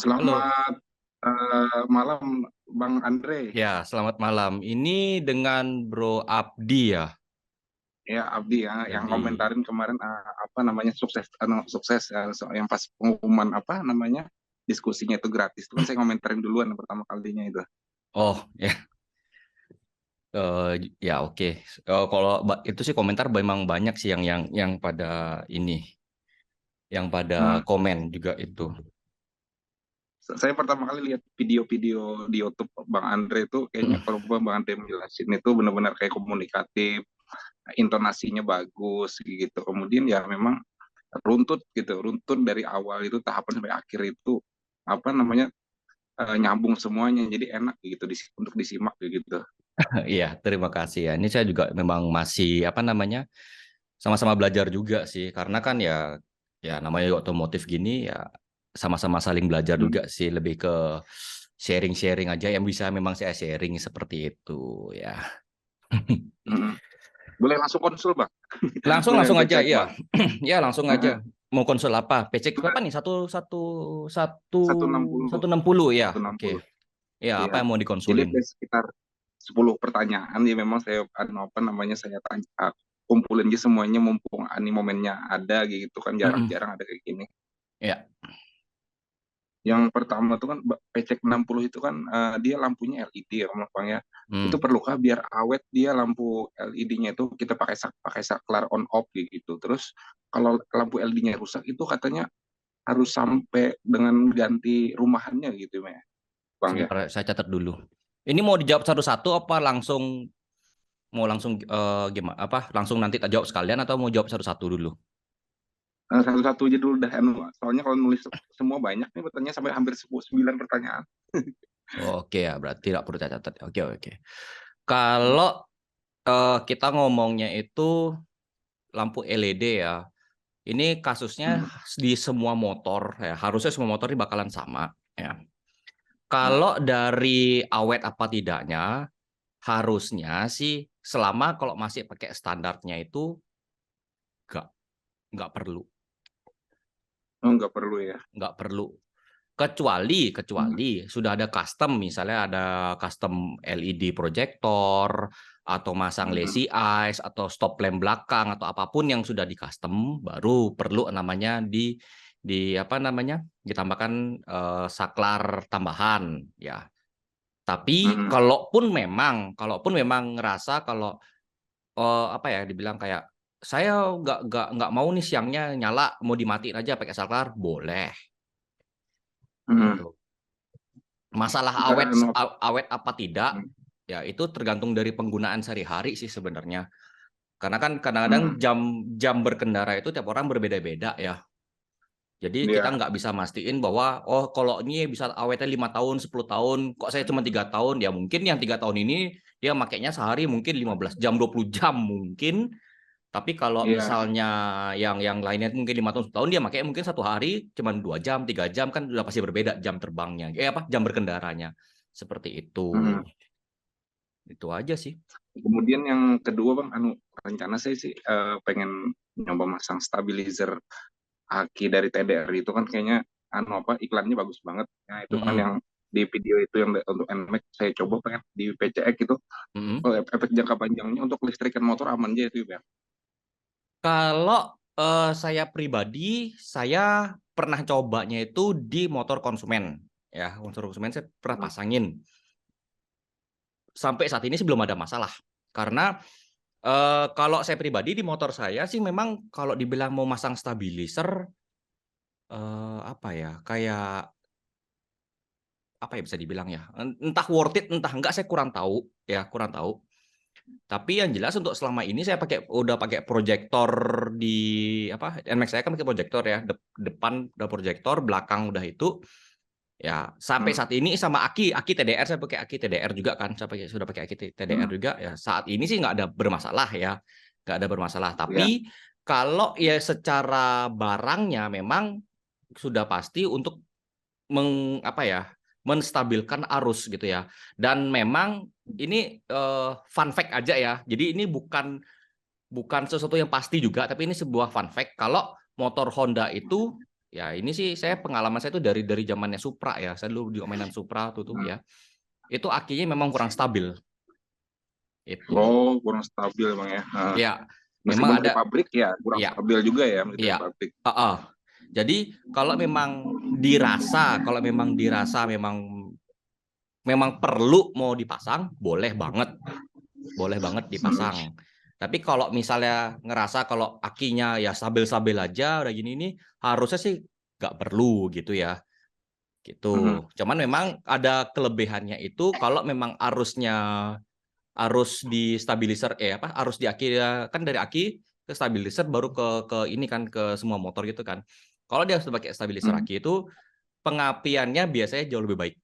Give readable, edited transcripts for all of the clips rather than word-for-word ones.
Halo. Selamat malam Bang Andre. Ya, selamat malam. Ini dengan Bro Abdi ya. Ya Abdi ya, yang Abdi. komentarin kemarin apa namanya sukses, sukses yang pas pengumuman apa namanya diskusinya itu gratis. Itu kan saya komentarin duluan pertama kalinya itu. Oh, ya. Ya oke. Kalau itu sih komentar memang banyak sih yang pada ini, yang pada Hmm. komen juga itu. Saya pertama kali lihat video-video di YouTube Bang Andre itu kayaknya kalau Bang Andre menjelasin itu benar-benar kayak komunikatif, intonasinya bagus gitu. Kemudian ya memang runtut gitu, runtut dari awal itu tahapan sampai akhir itu apa namanya nyambung semuanya jadi enak gitu untuk disimak gitu. Iya, terima kasih ya. Ini saya juga memang masih apa namanya sama-sama belajar juga sih, karena kan ya namanya otomotif gini ya sama-sama saling belajar Hmm. juga sih, lebih ke sharing-sharing aja yang bisa memang saya sharing seperti itu ya. Hmm. Boleh langsung konsul bang. Langsung Boleh langsung saya aja cek ya. bang. Ya langsung aja. Mau konsul apa? PC Juga berapa nih? Satu satu satu 160 satu enam puluh ya. 160. Oke. Ya, apa Iya, yang mau jadi dikonsulin? ada sekitar 10 pertanyaan ya memang saya apa namanya saya tanya kumpulin aja semuanya mumpung ani momennya ada gitu kan Mm-mm. jarang-jarang ada kayak gini. Ya. Yang pertama tuh kan PC60 itu kan dia lampunya LED ya Bang ya. Itu Hmm. perlukah biar awet dia lampu LED-nya itu kita pakai saklar on off gitu. Terus kalau lampu LED-nya rusak itu katanya harus sampai dengan ganti rumahannya gitu ya Bang ya. Sebentar saya catat dulu. Ini mau dijawab satu-satu apa langsung gimana? Apa langsung nanti tak jawab sekalian atau mau jawab satu-satu dulu? Satu-satu aja dulu dah soalnya kalau nulis semua banyak nih bertanya sampai hampir 9 pertanyaan. Oke ya, berarti tidak perlu saya catat. Oke, oke. Kalau kita ngomongnya itu lampu LED ya. Ini kasusnya Hmm. di semua motor ya, harusnya semua motor ini bakalan sama ya. Ya. Kalau dari awet apa tidaknya, harusnya sih selama kalau masih pakai standarnya itu nggak nggak perlu, Oh, nggak perlu ya. nggak perlu. Kecuali Hmm. kecuali sudah ada custom, misalnya ada custom LED projector atau masang Hmm. lazy eyes atau stop lamp belakang atau apapun yang sudah di custom, baru perlu namanya di apa namanya ditambahkan saklar tambahan ya. Tapi Hmm. kalaupun memang ngerasa kalau apa ya dibilang kayak saya nggak mau nih siangnya nyala, mau dimatiin aja pakai saklar, boleh Hmm. gitu. Masalah Ntar apa? awet apa tidak, Hmm. ya itu tergantung dari penggunaan sehari-hari sih sebenarnya. Karena kan kadang-kadang Hmm. jam berkendara itu tiap orang berbeda-beda ya. Jadi kita Ya. nggak bisa mastiin bahwa oh kalau ini bisa awetnya 5 tahun, 10 tahun, kok saya cuma 3 tahun. Ya mungkin yang 3 tahun ini dia makainya sehari mungkin 15 jam, 20 jam mungkin. Tapi kalau Ya. misalnya yang lainnya mungkin 5 tahun, 10 tahun, dia makanya mungkin satu hari cuma 2 jam, 3 jam, kan udah pasti berbeda jam terbangnya. Apa jam berkendaranya. Seperti itu. Hmm. Itu aja sih. Kemudian yang kedua bang, rencana saya sih pengen nyoba masang stabilizer aki dari TDR itu kan kayaknya apa iklannya bagus banget. Nah itu kan Mm-mm. yang di video itu yang untuk NMAX saya coba pengen di PCX itu. Mm-mm. Oh, efek jangka panjangnya untuk listrikan motor aman aja itu ya. Kalau saya pribadi, saya pernah cobanya itu di motor konsumen. Ya, motor konsumen saya pernah Hmm. pasangin. Sampai saat ini sih belum ada masalah. Karena kalau saya pribadi di motor saya sih memang kalau dibilang mau masang stabilizer, apa ya, kayak apa ya bisa dibilang ya, entah worth it, entah enggak saya kurang tahu, ya kurang tahu. Tapi yang jelas untuk selama ini saya udah pakai proyektor di apa NMAX saya kan pakai proyektor ya, depan udah proyektor, belakang udah itu. Ya, sampai Hmm. saat ini sama aki TDR saya pakai aki TDR juga kan, sudah pakai aki TDR Hmm. juga ya. Saat ini sih nggak ada bermasalah ya, nggak ada bermasalah. Ya. Tapi kalau ya secara barangnya memang sudah pasti untuk apa ya menstabilkan arus gitu ya. Dan memang ini fun fact aja ya. Jadi ini bukan sesuatu yang pasti juga, tapi ini sebuah fun fact kalau motor Honda itu Ya ini sih pengalaman saya itu dari zamannya Supra ya. Saya dulu di mainan Supra tuh ya. Itu akinya memang kurang stabil. Itu. Oh, kurang stabil Bang ya. Nah, Ya, memang meskipun dari ada pabrik ya kurang ya, stabil juga ya dari ya. pabrik. Jadi kalau memang dirasa memang perlu mau dipasang, boleh banget dipasang. Tapi kalau misalnya ngerasa kalau akinya ya stabil-stabil aja udah gini nih, harusnya sih nggak perlu gitu ya. Gitu. Cuman memang ada kelebihannya itu kalau memang arus di stabilizer arus di aki kan dari aki ke stabilizer baru ke ini kan ke semua motor gitu kan. Kalau dia harus pakai stabilizer aki itu pengapiannya biasanya jauh lebih baik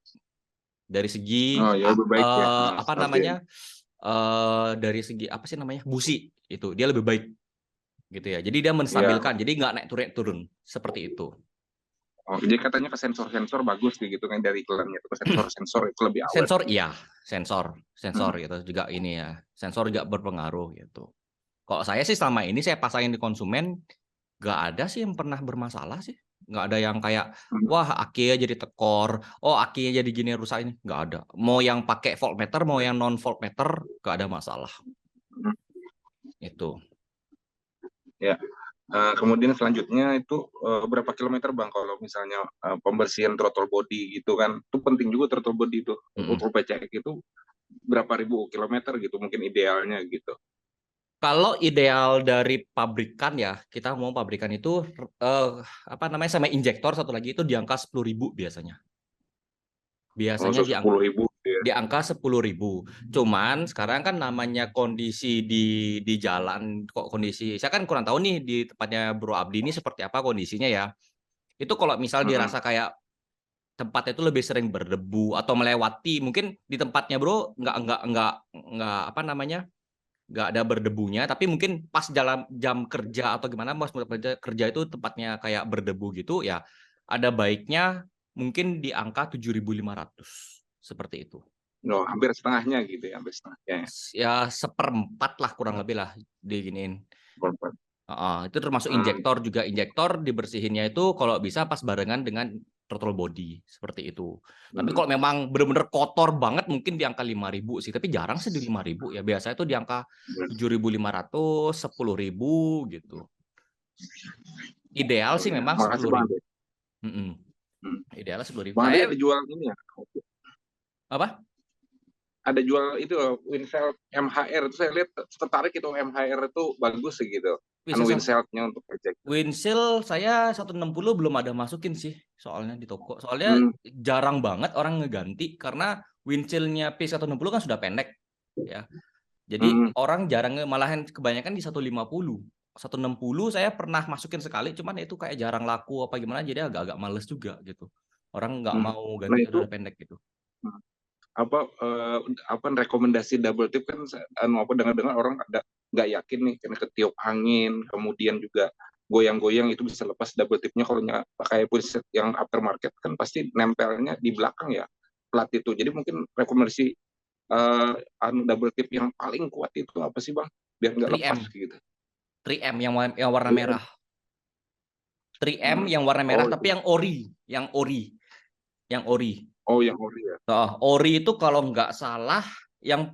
dari segi Oh ya lebih baik ya. apa Stabil. namanya dari segi apa sih namanya busi itu dia lebih baik gitu ya. Jadi dia Ya. menstabilkan, jadi nggak naik turun seperti itu. Oh, jadi katanya ke sensor-sensor bagus gitu kan dari iklannya itu ke sensor-sensor itu lebih awet. Sensor iya, sensor gitu juga ini ya, sensor juga berpengaruh gitu. Kalau saya sih selama ini saya pasangin di konsumen, nggak ada sih yang pernah bermasalah sih. Nggak ada yang kayak, wah akinya jadi tekor, oh akinya jadi gini rusak ini. Nggak ada. Mau yang pakai voltmeter, mau yang non voltmeter, nggak ada masalah. Itu. Ya. Kemudian selanjutnya itu berapa kilometer Bang kalau misalnya pembersihan throttle body gitu kan. Itu penting juga throttle body itu. Untuk PCX itu berapa ribu kilometer gitu mungkin idealnya gitu. Kalau ideal dari pabrikan ya, kita mau pabrikan itu apa namanya sama injektor satu lagi itu di angka 10.000 biasanya. Oh, Biasanya 10.000 ya. di angka 10.000. Cuman sekarang kan namanya kondisi di jalan, kok kondisi saya kan kurang tahu nih di tempatnya Bro Abdi ini seperti apa kondisinya ya. Itu kalau misal dirasa kayak tempatnya itu lebih sering berdebu atau melewati, mungkin di tempatnya Bro nggak apa namanya nggak ada berdebunya, tapi mungkin pas jalan jam kerja atau gimana, pas kerja itu tempatnya kayak berdebu gitu ya, ada baiknya mungkin di angka 7.500 seperti itu. No, hampir setengahnya gitu ya, hampir setengahnya. Ya seperempat lah kurang lebih lah diginiin. Itu termasuk injektor juga. Injektor dibersihinnya itu kalau bisa pas barengan dengan throttle body seperti itu. Tapi kalau memang benar-benar kotor banget mungkin di angka 5.000 sih. Tapi jarang sih di 5.000 ya. Biasanya itu di angka 7.500, 10.000 gitu. Ideal sih memang Makasih Bang. 10.000. Idealnya 10.000. Bang Ade Saya ada jual ini ya? apa? Ada jual itu Winsel MHR itu saya lihat tertarik itu MHR itu bagus sih gitu. Winselnya untuk project. Windshield saya 160 belum ada masukin sih soalnya di toko. Soalnya jarang banget orang ngeganti karena windshieldnya P160 kan sudah pendek ya. Jadi orang jarang, malahan kebanyakan di 150. 160 saya pernah masukin sekali, cuman itu kayak jarang laku apa gimana, jadi agak-agak males juga gitu. Orang nggak mau Nah ganti itu udah pendek gitu. apa rekomendasi double tip kan apa dengar-dengar orang ada nggak yakin nih karena ketiup angin, kemudian juga goyang-goyang itu bisa lepas double tipnya kalau pakai preset yang aftermarket kan pasti nempelnya di belakang ya plat itu. Jadi mungkin rekomendasi double tip yang paling kuat itu apa sih Bang? Biar nggak 3M. lepas gitu. 3M yang warna merah. 3M yang warna merah tapi yang ori, yang ori. Oh, yang ori ya. Ori itu kalau nggak salah yang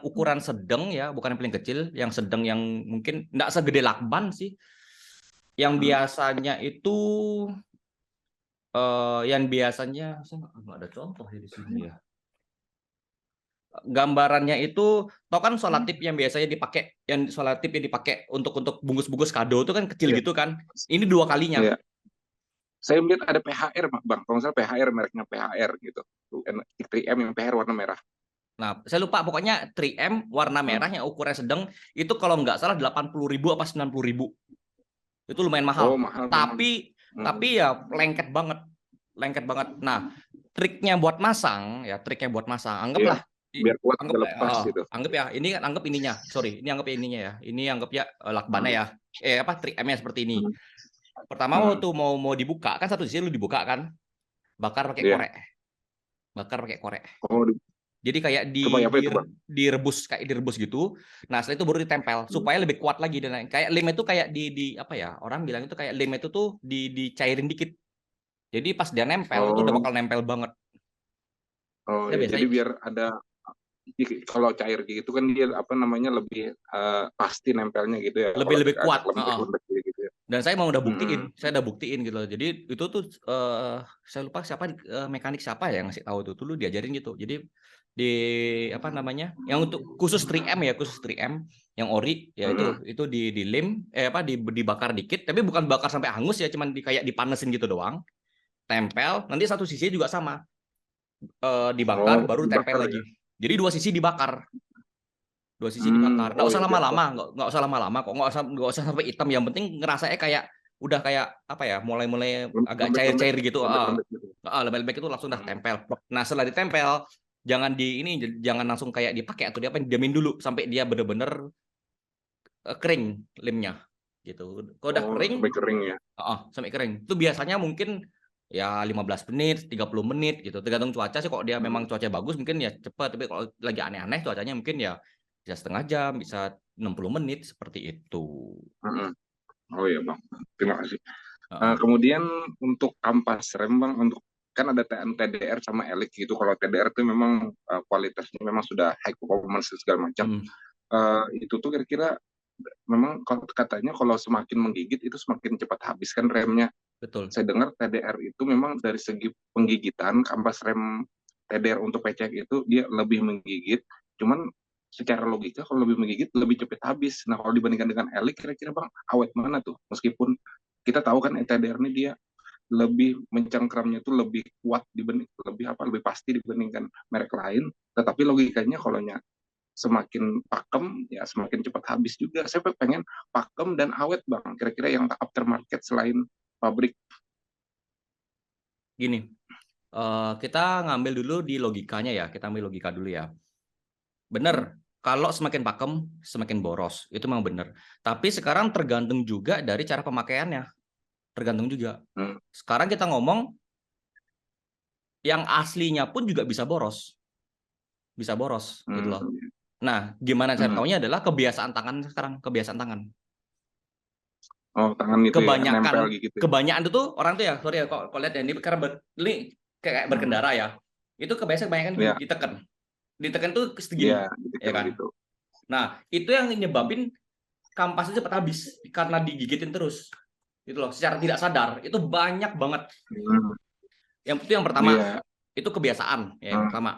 ukuran sedang ya, bukan yang paling kecil, yang sedang yang mungkin nggak segede lakban sih. Yang biasanya itu yang biasanya saya nggak ada contoh di sini ya. Gambarannya itu, tau kan solatip yang biasanya dipakai, yang solatip yang dipakai untuk bungkus-bungkus kado itu kan kecil gitu kan. Ini 2 kalinya. Ya. Saya melihat ada PHR Bang, kalau misalnya PHR mereknya PHR gitu. 3M yang PHR warna merah. Nah, saya lupa pokoknya 3M warna merah yang ukuran sedang itu kalau nggak salah 80.000 apa 90.000. Itu lumayan mahal. Oh, mahal. Tapi ya lengket banget. Nah, triknya buat masang, anggaplah biar kuat nggak lepas gitu. Anggap ya, ini kan anggap ininya. Sorry, ini anggap ininya ya. Ini anggap ya lakbannya ya. 3M-nya seperti ini. Pertama waktu mau dibuka, kan satu sisi lu dibuka kan. Bakar pakai korek. Oh, Jadi kayak Supaya apa itu, Bang? direbus gitu. Nah, setelah itu baru ditempel supaya lebih kuat lagi dan lain. Kayak lem itu kayak di apa ya? Orang bilang itu kayak lem itu tuh dicairin dikit. Jadi pas dia nempel itu udah Oh, bakal nempel banget. oh Saya ya. Jadi biasanya biar ada kalau cair gitu kan dia apa namanya lebih pasti nempelnya gitu ya. lebih Kalau lebih agak kuat. lembek-lembek gitu ya. Dan saya mau udah Mm-mm. buktiin, saya udah buktiin gitu loh. Jadi itu tuh saya lupa siapa mekanik siapa ya yang ngasih tahu tuh dulu diajarin gitu. Jadi di apa namanya? Yang untuk khusus 3M ya, khusus 3M yang ori ya Mm-mm. itu di lem apa dibakar dikit, tapi bukan bakar sampai hangus ya, cuman kayak dipanesin gitu doang. Tempel, nanti satu sisi juga sama Oh, dibakar baru tempel dibakar lagi. ya. Jadi dua sisi dibakar. Nggak Oh usah ya biar lama-lama, pas. nggak usah lama-lama kok, nggak usah sampai hitam. Yang penting ngerasanya kayak udah kayak apa ya, mulai agak Lembek-lembek, cair-cair gitu. lembek-lembek gitu. Lembek-lembek itu langsung dah Hmm. tempel. Nah setelah ditempel, jangan langsung kayak dipakai atau diapain, diamin dulu sampai dia bener-bener kering lemnya gitu. Kalau udah Oh, kering, sampai kering ya. sampai kering. Itu biasanya mungkin ya 15 menit, 30 menit gitu. Tergantung cuaca sih. Kalau dia memang Hmm. cuaca bagus mungkin ya cepat, tapi kalau lagi aneh-aneh cuacanya mungkin ya bisa setengah jam, bisa 60 menit seperti itu. Mm-mm. Oh ya Bang, terima kasih. Heeh. Kemudian untuk ampas rem Bang, untuk kan ada TDR sama Elite gitu. Kalau TDR itu memang kualitasnya memang sudah high performance segala macam. Hmm, Itu tuh kira-kira memang kalau katanya kalau semakin menggigit itu semakin cepat habis kan remnya. betul. Saya dengar TDR itu memang dari segi penggigitan kampas rem TDR untuk PCX itu dia lebih menggigit. Cuman secara logika kalau lebih menggigit lebih cepat habis. Nah kalau dibandingkan dengan Elite kira-kira Bang awet mana tuh? Meskipun kita tahu kan TDR ini dia lebih mencengkramnya itu lebih kuat dibanding lebih pasti dibandingkan merek lain. Tetapi logikanya kalau semakin pakem ya semakin cepat habis juga. Saya pengen pakem dan awet Bang. Kira-kira yang aftermarket selain pabrik. Gini, kita ngambil dulu di logikanya ya. Kita ambil logika dulu ya. Hmm. Bener, kalau semakin pakem, semakin boros. Itu memang bener. Tapi sekarang tergantung juga dari cara pemakaiannya. Tergantung juga. Hmm. Sekarang kita ngomong yang aslinya pun juga bisa boros. Bisa boros gitu loh. Hmm. Nah, gimana cara Hmm. taunya adalah kebiasaan tangan sekarang, kebiasaan tangan. Oh tangan itu ya nempel Kebanyakan gitu. kebanyakan itu tuh orang tuh ya, sorry ya kok lihat ya ini karena ini kayak Hmm. berkendara ya. Itu kebanyakan gini, Ya, ditekan. Ditekan tuh ya, segini, ya gitu kan? gitu. Nah, itu yang nyebabin kampas itu cepat habis karena digigitin terus. Gitu loh, secara tidak sadar. Itu banyak banget. Hmm. Yang pertama, Iya. itu kebiasaan, ya yang Hmm. pertama.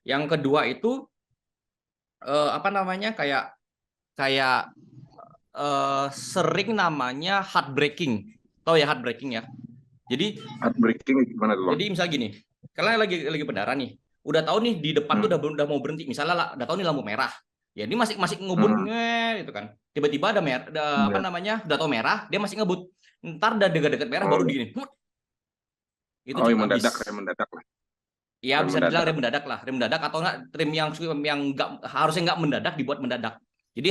Yang kedua itu apa namanya? Kayak kayak sering namanya heartbreaking. Tahu ya heartbreaking ya? Jadi Heartbreaking gimana tuh Bang? jadi misal gini, kalian lagi berdarah nih, udah tahu nih di depan tuh Hmm. udah mau berhenti, misalnya lah, udah tahu nih lampu merah. Ya ini masih masih ngebut Hmm. gitu kan. Tiba-tiba ada merah, apa Ya. namanya? Udah tahu merah, dia masih ngebut. Ntar udah dekat-dekat merah baru Oh, digini. Itu oh cepet yang habis. mendadak, rem mendadak lah. Ya Rem bisa dibilang mendadak. rem mendadak lah, rem mendadak atau enggak rem yang enggak harusnya enggak mendadak dibuat mendadak. Jadi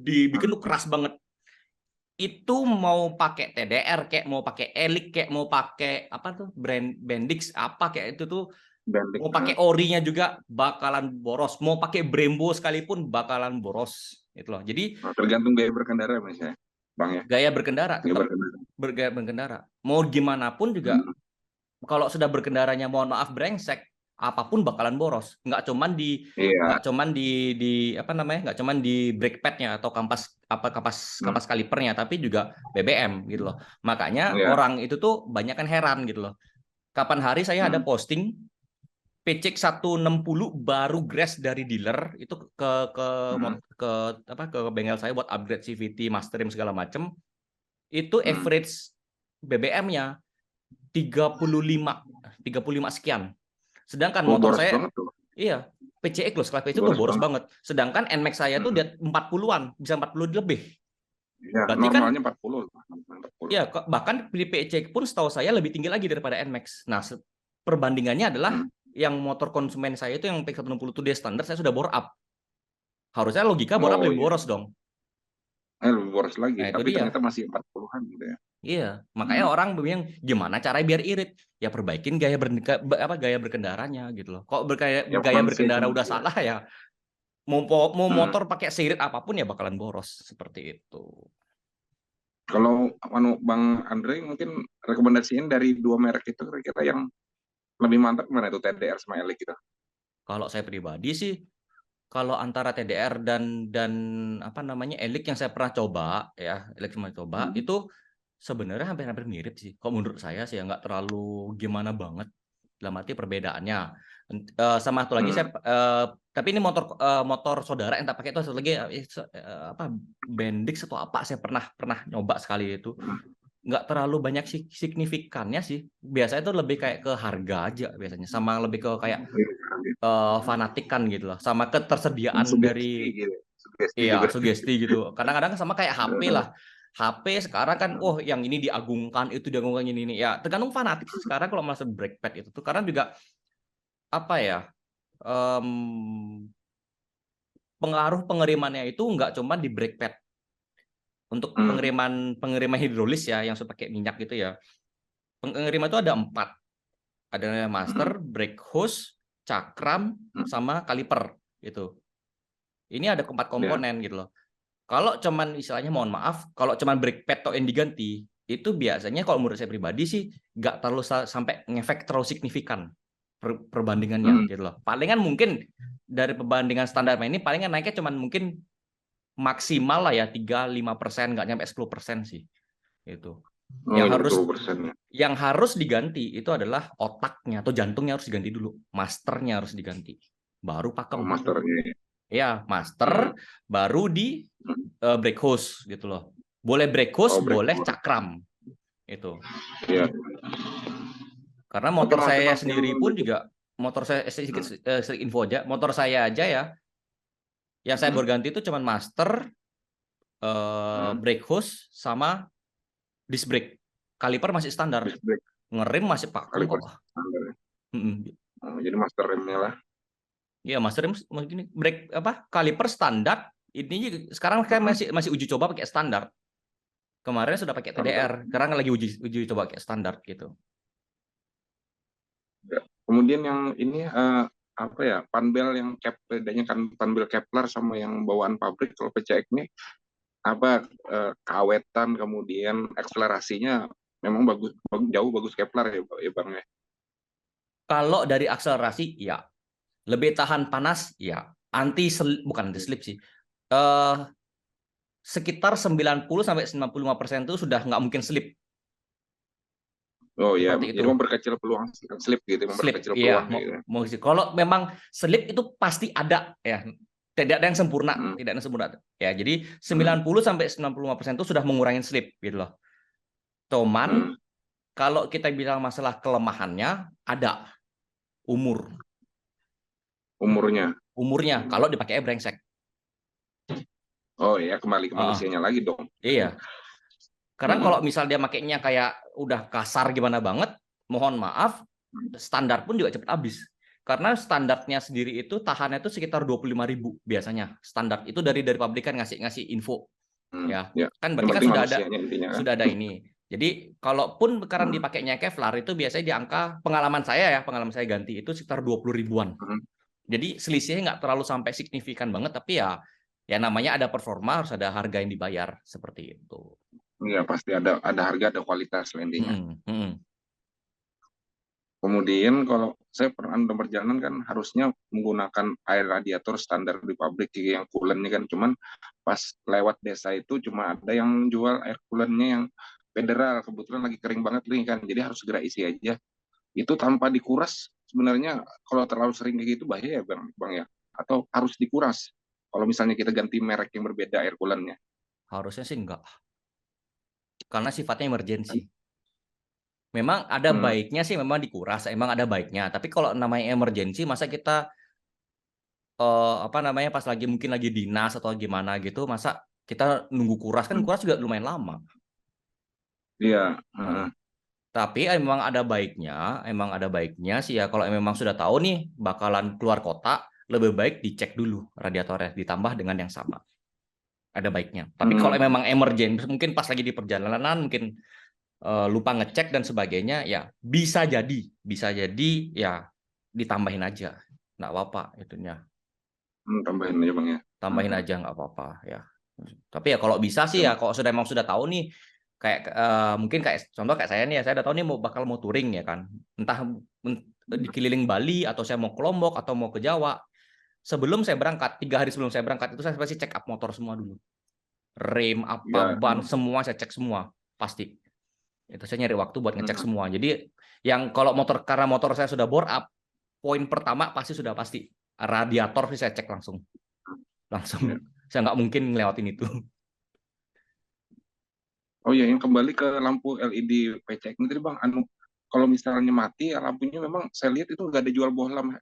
dibikin tuh Hmm. keras banget. Itu mau pakai TDR kayak mau pakai Elik kayak mau pakai apa tuh Bendix apa kayak itu tuh Banding. mau pakai orinya juga bakalan boros, mau pakai Brembo sekalipun bakalan boros gitu loh. Jadi Tergantung gaya berkendara misalnya, Bang ya. gaya berkendara Gaya tetap berkendara. bergaya berkendara. Mau gimana pun juga Hmm. kalau sudah berkendaranya mohon maaf brengsek, apapun bakalan boros. Iya. Nggak cuman di apa namanya? Nggak cuman di brake padnya atau kapas Hmm. kalipernya, tapi juga BBM gitu loh. Makanya Iya. orang itu tuh banyak kan heran gitu loh. Kapan hari saya ada Hmm. posting PCX 160 baru grass dari dealer itu Hmm. ke apa ke bengkel saya buat upgrade CVT, Masterim segala macem. Itu Hmm. average BBM-nya 35 sekian. Sedangkan Oh, motor boros saya banget tuh. iya PCX loh, kelas PCX itu Boros boros banget. banget. Sedangkan NMAX saya tuh Hmm. dia 40-an, bisa 40 lebih. Ya, Berarti kan normalnya 40. 40. ya bahkan di PCX pun setahu saya lebih tinggi lagi daripada NMAX. Nah, perbandingannya adalah Hmm. yang motor konsumen saya itu yang P160 itu dia standar saya sudah bore up. Harusnya logika bore up Oh lebih iya. boros dong. lebih boros lagi, Nah itu tapi dia. ternyata masih 40-an gitu ya. Iya, makanya orang bingung gimana caranya biar irit. Ya perbaikin gaya berkendaranya gitu loh. Kok Ya gaya fun sih itu. berkendara udah Ya. salah ya, mau Mm. motor pakai seirit apapun ya bakalan boros seperti itu. Kalau Bang Andre mungkin rekomendasiin dari dua merek itu kira-kira yang lebih mantap mana itu, TDR sama Elix gitu. Kalau saya pribadi sih, kalau antara TDR dan apa namanya Elix yang saya pernah coba ya, Elix pernah coba Hmm. itu sebenarnya hampir-hampir mirip sih. Kok menurut saya sih ya nggak terlalu gimana banget. Dalam arti perbedaannya. Sama satu lagi Hmm. saya tapi ini motor saudara yang tak pakai itu satu lagi apa Bendix atau apa saya pernah nyoba sekali itu. Nggak terlalu banyak signifikannya sih. Biasanya itu lebih kayak ke harga aja biasanya, sama lebih ke kayak fanatikan gitu loh, sama ketersediaan Sugesti dari gitu, sugesti iya juga. sugesti gitu. Kadang-kadang sama kayak HP lah. HP sekarang kan, oh yang ini diagungkan, itu diagungkan ini ya. Tergantung fanatik sih sekarang kalau masuk breakpad itu tuh. Karena juga apa ya, em, pengaruh pengirimannya itu nggak cuma di breakpad. Untuk Hmm. pengiriman hidrolis ya, yang sudah pakai minyak gitu ya. Pengiriman itu ada 4. Ada Hmm. master, brake hose, cakram, Hmm. sama kaliper gitu. Ini ada 4 Ya. komponen gitu loh. Kalau cuman istilahnya mohon maaf, kalau cuman brake pad atau yang diganti, itu biasanya kalau menurut saya pribadi sih nggak terlalu sampai ngefek terlalu signifikan perbandingannya Hmm. gitu loh. Palingan mungkin dari perbandingan standar ini palingan naiknya cuman mungkin maksimal lah ya 3-5%, nggak nyampe 10% sih. Itu. Oh, Yang ini harus 10% ya. yang harus diganti itu adalah otaknya atau jantungnya harus diganti dulu, masternya harus diganti, baru Oh, pakem. masternya ya. Ya, Hmm. master baru di Hmm. brake hose gitu loh. Boleh brake hose, Oh, break. boleh cakram itu. Ya. Karena Oke, motor Mas, saya Mas, yang sendiri pun berikut. juga motor saya sedikit Hmm. info aja, motor saya aja ya, yang saya Hmm. berganti itu cuman master, Hmm. brake hose sama disc brake. Kaliper masih standar, Disc brake ngerem masih kali pakem per kok. standar ya. Mm-mm. Oh, jadi master remnya lah. Iya, master rem mungkin brake apa kaliper standar. Ini sekarang kan Hmm. masih uji coba pakai standar. Kemarin sudah pakai Standar. TDR, sekarang lagi uji coba pakai standar gitu. Ya. Kemudian yang ini apa ya, panbel yang bedanya kan panbel Kepler sama yang bawaan pabrik kalau PCX ini apa, keawetan kemudian akselerasinya memang bagus, jauh bagus Kepler ya, ya Bang ya. Kalau dari akselerasi, ya. Lebih tahan panas, ya. Bukan anti slip sih. Eh sekitar 90-95% itu sudah nggak mungkin slip. Oh ya, Seperti jadi itu. memperkecil peluang slip gitu, Slip, memperkecil iya. peluangnya gitu. Kalau memang slip itu pasti ada, ya. Tidak ada yang sempurna, Hmm. tidak ada yang sempurna. Ya, jadi Hmm. 90-95% itu sudah mengurangi slip gitu loh. Cuman Hmm. kalau kita bilang masalah kelemahannya, ada umur. Umurnya. Umurnya kalau dipakai brengsek. Oh ya, kembali ke Heeh, manusianya lagi dong. iya. Karena Hmm. kalau misal dia makainya kayak udah kasar gimana banget, mohon maaf, standar pun juga cepat habis. Karena standarnya sendiri itu tahannya itu sekitar 25.000 biasanya. Standar itu dari pabrikan ngasih info Hmm. ya. Ya, Kan yang berarti kan penting manusianya intinya kan. sudah ada ini. Jadi kalaupun sekarang Hmm. dipakainya Kevlar itu biasanya di angka pengalaman saya ganti itu sekitar 20 ribuan. Hmm. Jadi selisihnya nggak terlalu sampai signifikan banget, tapi ya namanya ada performa harus ada harga yang dibayar seperti itu. Ya pasti ada harga, ada kualitas lah intinya. Hmm, hmm. Kemudian kalau saya pernah dalam perjalanan kan harusnya menggunakan air radiator standar di pabrik yang coolant-nya kan, cuman pas lewat desa itu cuma ada yang jual air coolant-nya yang federal, kebetulan lagi kering banget nih kan, jadi harus segera isi aja. Itu tanpa dikuras sebenarnya, kalau terlalu sering kayak gitu bahaya ya Bang ya? Atau harus dikuras kalau misalnya kita ganti merek yang berbeda air coolant-nya? Harusnya sih enggak, karena sifatnya emergensi. Memang ada Hmm. baiknya sih memang dikuras, emang ada baiknya. Tapi kalau namanya emergensi, masa kita apa namanya pas mungkin lagi dinas atau gimana gitu, masa kita nunggu kuras kan Hmm. kuras juga lumayan lama. Iya. Heeh. Hmm. Tapi emang ada baiknya sih ya kalau memang sudah tahu nih bakalan keluar kota, lebih baik dicek dulu radiatornya ditambah dengan yang sama. ada baiknya. Tapi kalau memang emergency, mungkin pas lagi di perjalanan, mungkin lupa ngecek dan sebagainya, ya bisa jadi ya ditambahin aja, nggak apa-apa itunya. Tambahin aja Bang ya. Tambahin aja nggak apa-apa ya. Tapi ya kalau bisa sih ya, kalau emang sudah tahu nih, kayak mungkin kayak contoh kayak saya nih ya, saya udah tahu nih bakal mau touring ya kan, entah di keliling Bali atau saya mau ke Lombok atau mau ke Jawa. Sebelum saya berangkat, 3 hari sebelum saya berangkat itu saya pasti check up motor semua dulu, rem apa Ya. ban semua saya cek semua pasti. Itu saya nyari waktu buat ngecek semua. Jadi yang kalau motor, karena motor saya sudah bore up, poin pertama sudah pasti radiator sih saya cek langsung. Ya. Saya nggak mungkin ngelewatin itu. Oh ya, yang kembali ke lampu LED PCX ini tadi Bang, kalau misalnya mati ya lampunya, memang saya lihat itu nggak ada jual bohlam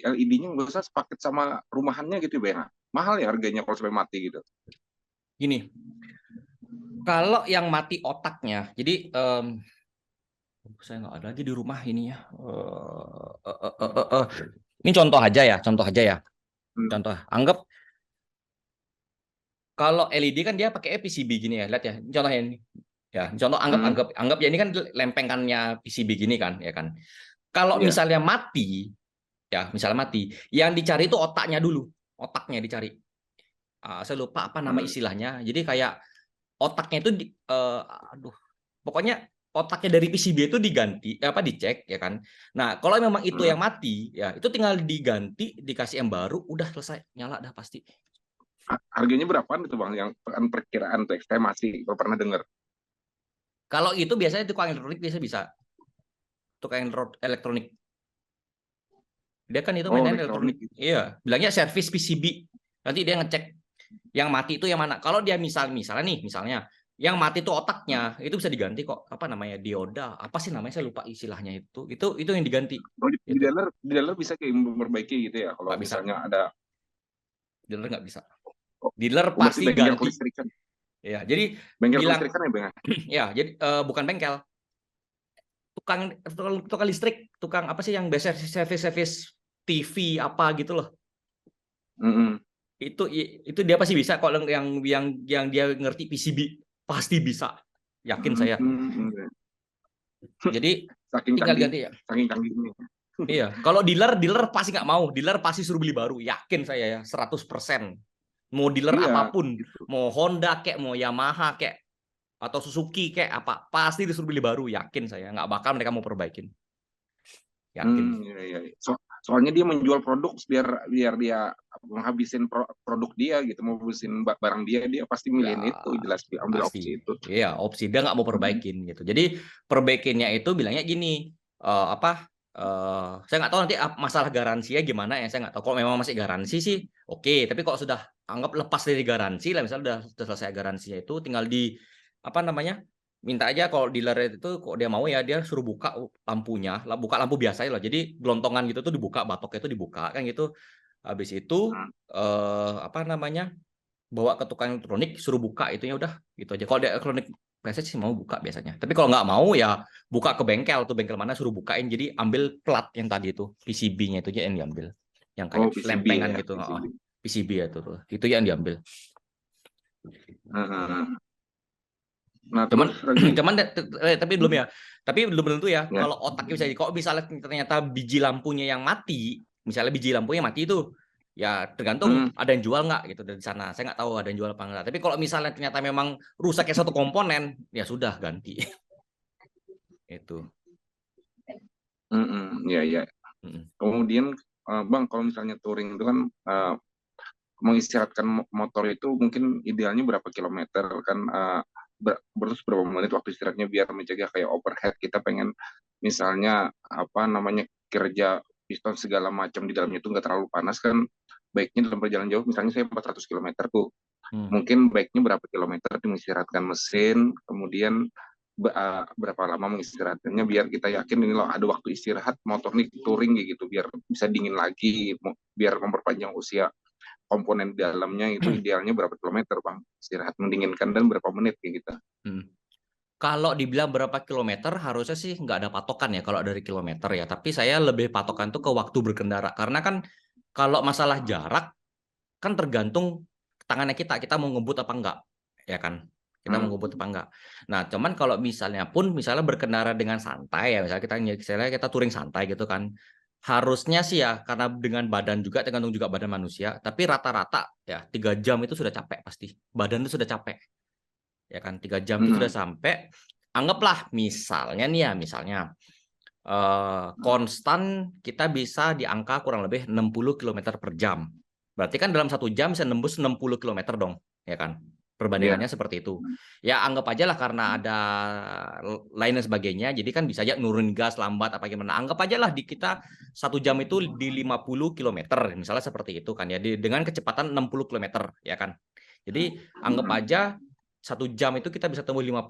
LED-nya, nggak usah sepaket sama rumahannya gitu ya, mahal ya harganya kalau sampai mati gitu. Gini, kalau yang mati otaknya, jadi saya nggak ada lagi di rumah ini ya. Ini contoh aja ya. Contoh, anggap kalau LED kan dia pakai PCB gini ya, lihat ya. Contohnya ini. Ya, contoh anggap ya ini kan lempengannya PCB gini kan, ya kan. Kalau misalnya mati, yang dicari itu otaknya dulu, otaknya dicari. Saya lupa apa nama istilahnya. Jadi kayak otaknya itu pokoknya otaknya dari PCB itu diganti, dicek ya kan. Nah, kalau memang itu yang mati, ya itu tinggal diganti, dikasih yang baru, udah selesai, nyala dah pasti. Harganya berapaan itu Bang, yang perkiraan tuh estimasi kalau pernah dengar? Kalau itu biasanya tukang elektronik bisa. Tukang elektronik. Dia kan itu mainan elektronik. Iya, bilangnya servis PCB. Nanti dia ngecek yang mati itu yang mana. Kalau dia misalnya yang mati itu otaknya, itu bisa diganti kok. Apa namanya? Dioda. Apa sih namanya? Saya lupa istilahnya itu. Itu yang diganti. Oh, di dealer bisa kayak memperbaiki gitu ya kalau Nggak bisa. misalnya ada. Dealer nggak bisa. Dealer Berarti pasti bengkel ganti. kelistrikan. Ya, jadi bengkel kelistrikan ya Bang? Ya, jadi bukan bengkel. Tukang listrik, tukang apa sih yang biasa servis TV apa gitu loh. Itu dia pasti bisa kok, yang dia ngerti PCB pasti bisa, yakin saya. Jadi tinggal ganti ya. Saking canggihnya. Iya, kalau dealer pasti nggak mau, dealer pasti suruh beli baru, yakin saya ya 100%. Mau dealer apapun, gitu. Mau Honda kayak, mau Yamaha kayak, atau Suzuki kayak apa, pasti disuruh beli baru, yakin saya, nggak bakal mereka mau perbaikin. Yakin. Soalnya dia menjual produk biar dia menghabisin produk dia gitu, mau habisin barang dia pasti milihin itu, jelas ambil opsi itu. Iya, opsi dia nggak mau perbaikin gitu. Jadi perbaikinnya itu bilangnya gini, saya nggak tahu nanti masalah garansinya gimana ya, saya nggak tahu. Kalau memang masih garansi sih oke, tapi kalau sudah anggap lepas dari garansi lah, misalnya sudah selesai garansinya, itu tinggal minta aja kalau dealer itu, kok dia mau ya, dia suruh buka lampunya, buka lampu biasa lah. Jadi gelontongan gitu tuh dibuka, batoknya itu dibuka kan gitu. Habis itu bawa ke tukang elektronik, suruh buka itunya, udah gitu aja. Kalau dia elektronik biasa sih mau buka biasanya. Tapi kalau nggak mau ya buka ke bengkel, tuh bengkel mana suruh bukain. Jadi ambil plat yang tadi itu, PCB-nya itu aja yang diambil. Yang kayak lempengan gitu. PCB ya tuh. Itu yang diambil. Nah, tapi belum ya. Tapi belum tentu ya. Kalau otaknya bisa, kok misalnya ternyata biji lampunya yang mati, misalnya biji lampunya mati itu, ya tergantung ada yang jual nggak gitu dari sana. Saya nggak tahu ada yang jual apa nggak. Tapi kalau misalnya ternyata memang rusaknya satu komponen, ya sudah ganti. Itu. Ya. Kemudian Bang, kalau misalnya touring itu kan mengistirahatkan motor itu mungkin idealnya berapa kilometer kan, berapa menit waktu istirahatnya biar mencegah kayak overhead. Kita pengen misalnya kerja piston segala macam di dalamnya itu nggak terlalu panas kan, baiknya dalam perjalanan jauh, misalnya saya 400 km tuh, mungkin baiknya berapa kilometer mengistirahatkan mesin, kemudian berapa lama mengistirahatkannya biar kita yakin ini loh ada waktu istirahat motor nih touring gitu, biar bisa dingin lagi, biar memperpanjang usia komponen di dalamnya. Itu idealnya berapa kilometer Bang istirahat mendinginkan, dan berapa menit kayak gitu? Kalau dibilang berapa kilometer, harusnya sih nggak ada patokan ya kalau dari kilometer ya. Tapi saya lebih patokan tuh ke waktu berkendara. Karena kan kalau masalah jarak, kan tergantung tangannya kita mau ngebut apa enggak, ya kan? Kita mau ngebut apa enggak. Nah, cuman kalau misalnya berkendara dengan santai ya, misalnya kita touring santai gitu kan. Harusnya sih ya, karena dengan badan juga, tergantung juga badan manusia, tapi rata-rata ya 3 jam itu sudah capek pasti. Badan itu sudah capek. Ya kan, 3 jam itu sudah sampai. Anggaplah misalnya nih ya, konstan kita bisa di angka kurang lebih 60 km per jam. Berarti kan dalam 1 jam bisa nembus 60 km dong, ya kan? Perbandingannya seperti itu. Ya anggap aja lah karena ada lain dan sebagainya, jadi kan bisa aja nurunin gas lambat apa gimana. Anggap aja lah di kita 1 jam itu di 50 km, misalnya seperti itu kan ya, dengan kecepatan 60 km, ya kan? Jadi anggap aja 1 jam itu kita bisa tempuh 50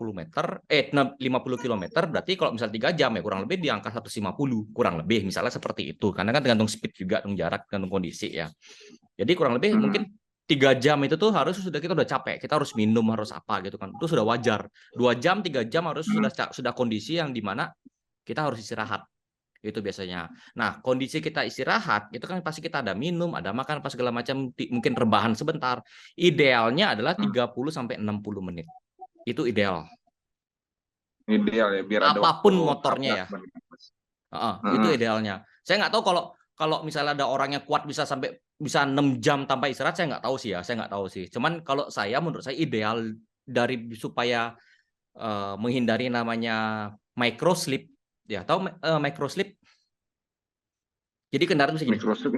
kilometer, berarti kalau misal 3 jam ya kurang lebih di angka 150, kurang lebih misalnya seperti itu, karena kan tergantung speed juga, tergantung jarak, tergantung kondisi ya. Jadi kurang lebih mungkin 3 jam itu tuh harus kita udah capek, kita harus minum, harus apa gitu kan, itu sudah wajar. 2 jam, 3 jam harus sudah kondisi yang dimana kita harus istirahat, itu biasanya. Nah, kondisi kita istirahat itu kan pasti kita ada minum, ada makan, apa segala macam, mungkin rebahan sebentar. Idealnya adalah 30 sampai 60 menit. Itu ideal. Ideal ya, biar ada Apapun waktu motornya ya. Itu idealnya. Saya nggak tahu kalau misalnya ada orang yang kuat bisa 6 jam tanpa istirahat, saya nggak tahu sih ya. Saya nggak tahu sih. Cuman menurut saya ideal supaya menghindari namanya micro sleep. Ya, tahu micro sleep? Jadi kendaraan bisa gini. Microsoft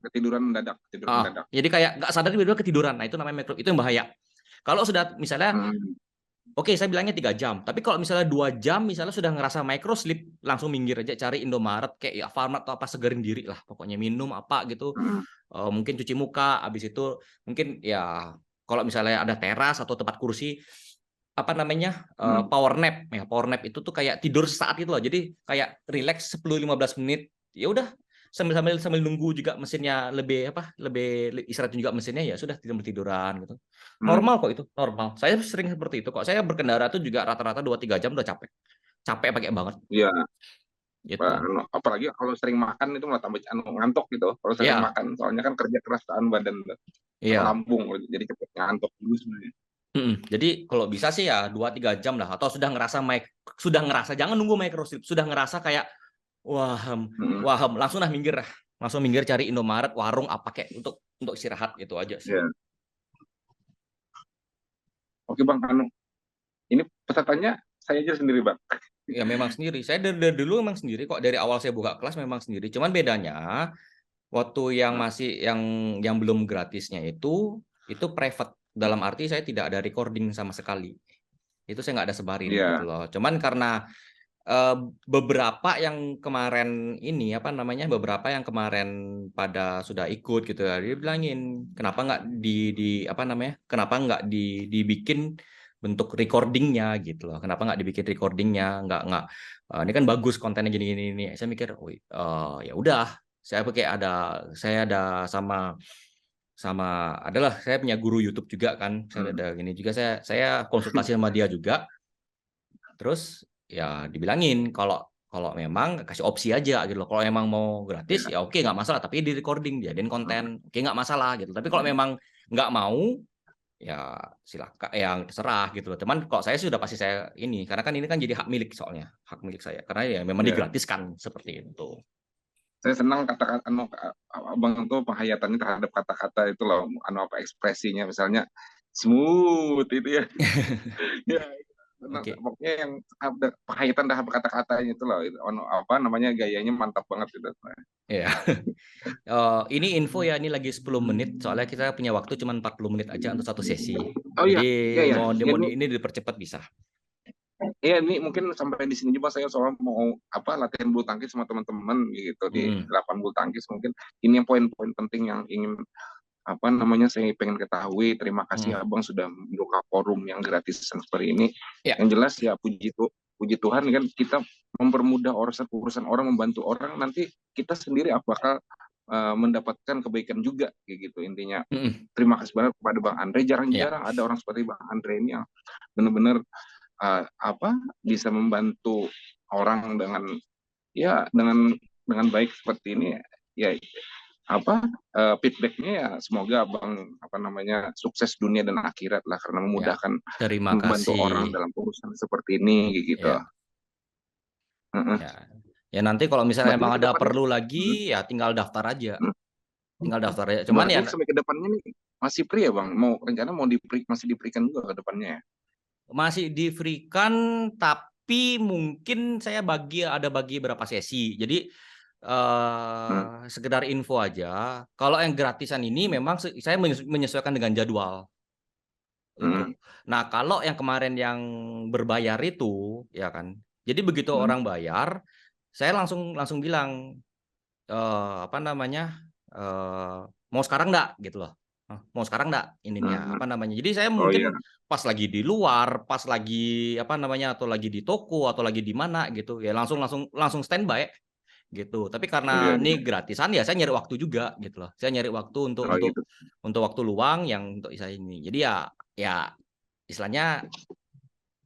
ketiduran mendadak. Jadi kayak nggak sadar tiba-tiba ketiduran. Nah, itu namanya itu yang bahaya. Kalau sudah misalnya, oke, saya bilangnya 3 jam. Tapi kalau misalnya 2 jam, misalnya sudah ngerasa micro sleep, langsung minggir aja, cari Indomaret, kayak ya Alfamart atau apa, segerin diri lah. Pokoknya minum apa gitu. Mungkin cuci muka, habis itu mungkin ya kalau misalnya ada teras atau tempat kursi, apa namanya, power nap. Ya, power nap itu tuh kayak tidur sesaat itu loh. Jadi kayak relax 10-15 menit. Ya udah, sambil nunggu juga mesinnya lebih istirahat juga mesinnya, ya sudah tiduran gitu. Normal kok, itu normal. Saya sering seperti itu kok. Saya berkendara tuh juga rata-rata 2-3 jam udah capek. Capek pakai banget Iya. gitu. Apalagi kalau sering makan itu malah tambah ngantuk gitu. Kalau sering makan, soalnya kan kerja keras badan lambung, jadi cepet ngantuk dulu sebenarnya. Jadi kalau bisa sih ya 2-3 jam lah, atau sudah ngerasa jangan nunggu microslip, sudah ngerasa kayak wah langsung minggir cari Indomaret, warung apa kayak untuk istirahat, gitu aja sih. Oke Bang Anu, ini pesertanya saya aja sendiri Bang. Ya memang sendiri, saya dari dulu memang sendiri kok, dari awal saya buka kelas memang sendiri. Cuman bedanya waktu yang masih yang belum gratisnya itu private, dalam arti saya tidak ada recording sama sekali. Itu saya nggak ada sebarin gitu loh. Cuman karena beberapa yang kemarin beberapa yang kemarin pada sudah ikut gitu ya, dia bilangin kenapa nggak kenapa nggak dibikin bentuk recordingnya gitu loh, kenapa nggak dibikin recordingnya, nggak ini kan bagus kontennya gini. Saya mikir, ya udah, saya ada saya punya guru YouTube juga kan, saya ada gini juga, saya konsultasi sama dia juga. Terus ya dibilangin kalau memang kasih opsi aja gitu loh. Kalau memang mau gratis ya oke, nggak masalah, tapi di recording jadiin konten, oke, nggak masalah gitu. Tapi kalau memang nggak mau ya silakan, yang terserah gitu loh. Cuman kalau saya sudah pasti saya ini, karena kan ini kan jadi hak milik, soalnya hak milik saya, karena ya memang digratiskan seperti itu. Saya senang kata-kata Abang tuh penghayatannya terhadap kata-kata itu loh, ekspresinya misalnya smooth itu ya. Ya, pokoknya yang penghayatan terhadap kata-katanya itu loh, gayanya mantap banget gitu. Ya. Ini info ya, ini lagi 10 menit, soalnya kita punya waktu cuma 40 menit aja untuk satu sesi. Jadi ini dipercepat bisa. Iya, ini mungkin sampai di sini juga saya soal mau latihan bulu tangkis sama teman-teman gitu di lapangan bulu tangkis. Mungkin ini yang poin-poin penting yang ingin saya pengen ketahui. Terima kasih Abang sudah membuka forum yang gratisan seperti ini. Yang jelas ya puji Tuhan kan, kita mempermudah urusan orang, membantu orang, nanti kita sendiri bakal mendapatkan kebaikan juga kayak gitu intinya. Terima kasih banget kepada Bang Andre. Jarang-jarang ada orang seperti Bang Andre ini yang benar-benar bisa membantu orang dengan baik seperti ini ya. feedbacknya ya semoga Abang sukses dunia dan akhirat lah, karena Ya, memudahkan terima membantu orang kasih. dalam urusan seperti ini gitu. Ya, Heeh. ya. Ya nanti kalau misalnya Berarti ini emang ke ada depannya, perlu hmm, lagi ya tinggal daftar aja. hmm. Tinggal daftar aja. Cuman Berarti ya sampai ke depannya nih masih free ya Bang? Masih di-free-kan juga ke depannya ya? masih di free kan, tapi mungkin saya ada bagi berapa sesi. Jadi Hmm, sekedar info aja. Kalau yang gratisan ini memang saya menyesuaikan dengan jadwal hmm, itu. Nah, kalau yang kemarin yang berbayar itu, ya kan. Jadi begitu hmm, orang bayar, saya langsung langsung bilang apa namanya, mau sekarang nggak gitu loh. Mau sekarang nggak ininya hmm. apa namanya. Jadi saya Oh iya, mungkin pas lagi di luar, pas lagi apa namanya, atau lagi di toko atau lagi di mana gitu ya, langsung langsung langsung standby gitu. Tapi oh iya, karena iya. ini gratisan ya saya nyari waktu juga gitu loh. Saya nyari waktu untuk Oh gitu. waktu luang yang untuk saya ini. Jadi ya istilahnya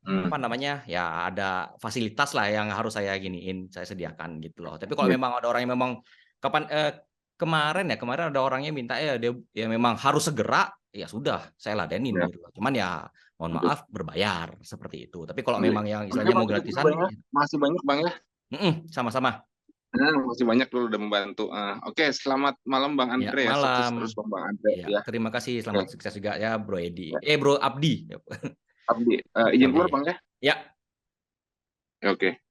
Hmm, apa namanya, ya ada fasilitas lah yang harus saya giniin, saya sediakan gitu loh. Tapi kalau iya, memang ada orang yang memang kemarin ada orangnya minta ya dia ya memang harus segera, ya sudah saya ladenin iya. gitu loh. Cuman ya mohon Gitu. maaf berbayar seperti itu. Tapi kalau Iya. memang yang Oke istilahnya mau Bang, itu dulu gratisan, Bang ya. Masih banyak Bang ya. sama-sama. Masih banyak dulu udah membantu. Oke, selamat malam Bang Ya, Andre ya. Sukses malam. terus Bang Andre Ya, ya. terima kasih. Oke, Selamat sukses juga ya Bro Edi. ya. Bro Abdi. Abdi, izin Abdi. keluar Bang ya. Ya. Oke.